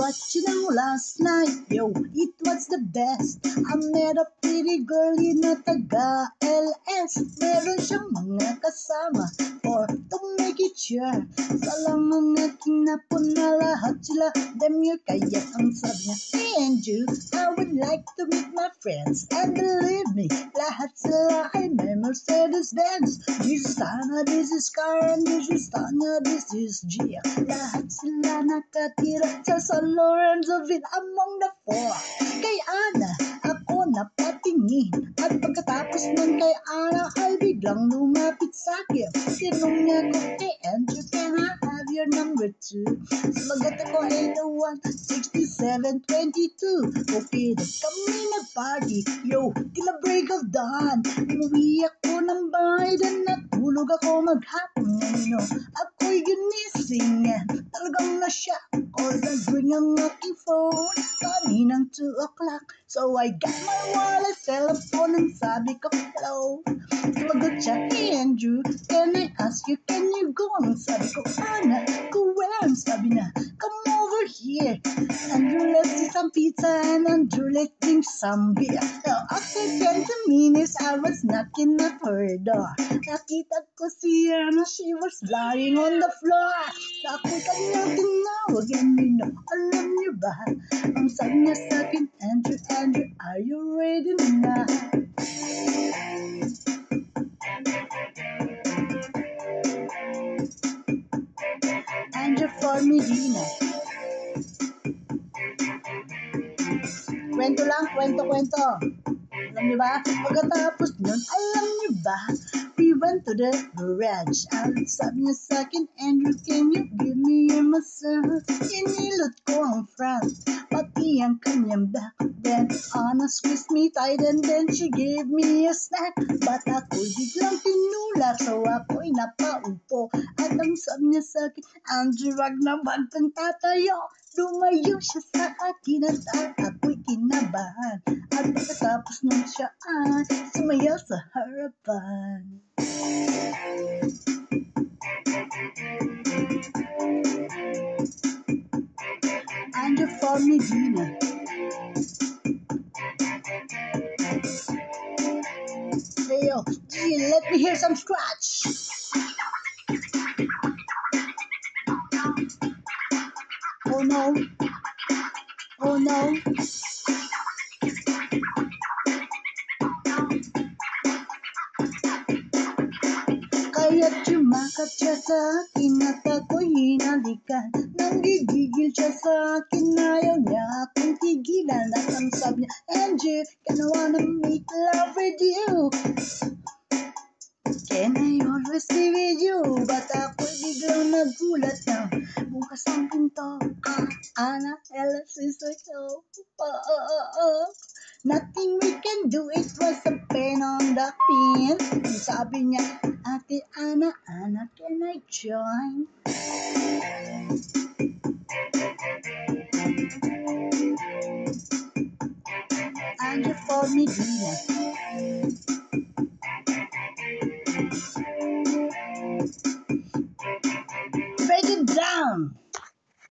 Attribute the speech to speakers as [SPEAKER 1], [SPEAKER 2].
[SPEAKER 1] But you know, last night, yo, it was the best. I met a pretty girl in a taga-LS. Meron siyang mga kasama for to make it sure. Sa lang mga kinapon na lahat sila demure. Kaya ang sabi niya, hey Andrew, I would like to meet my friends. And believe me, lahat sila ay may Mercedes-Benz. This is Tana, this is Karen, this is Tanya, this is Gia. Lahat sila nakatira sa San Lorenzoville among the four. Kay Ana, ako napatingin. At pagkatapos nun kay Ana ay biglang lumapit sa'kin. Tinong niya ko, hey Andrew, can I have your number two? Sumagot ako 801-6722. Okay, na kami nag-party. Yo, tila break of dawn. Inuwi ako ng bahay dan natulog ako maghapon ngayon. Ako'y ginising. Talagang nasya ako. Nag-ring ang aking phone. Kaninang 2 o'clock. So I got my wallet, cellphone, and sabi ko, hello. Sumagot siya, hey Andrew, can I ask you, can you go? Sabi ko, Ana, go where? Sabi na, come over here. Andrew, let's eat some pizza, and Andrew, let's drink some beer. Now, after 20 minutes, I was knocking at her door. Nakita ko si Ana, she was lying on the floor. Ako'y kanyang tinawag, and you know, alam niyo ba? Ang sabi niya sa'kin, Andrew, Andrew, are you ready na? Andrew for Medina. Kwento lang, kwento. Alam niyo ba? Pagkatapos nun, alam niyo ba? We went to the garage. At sabi niya sa'kin, Andrew, can you give me your massage? Inilot ko ang front, pati ang kanyang back. Then Anna squeezed me tight and then she gave me a snack. But ako'y biglang tinulak, so ako'y napaupo. At ang sabi niya sa'kin, Andrew, wag na wag kang tatayo. Lumayo siya sa akin at ako'y kinabahan. At pagkatapos nun siya ay sumayaw sa harapan. Andrew for Medina. Hey yo, gee, let me hear some scratch. Oh no. Oh no. Kaya't yumakap siya sa akin at ako'y hinalikan. Nang gigigil siya sa akin, ayaw niya akong tigilan. At ang sabi niya, Andrew, can I wanna make love with you? Can I always be with you? But ako'y biglang nagulat na bukas ang pinto. Ana, Ella, sister, so nothing we can do, it was a pain on the pin. Sabi niya, Ate Ana, Ana, can I join? Andrew for Medina.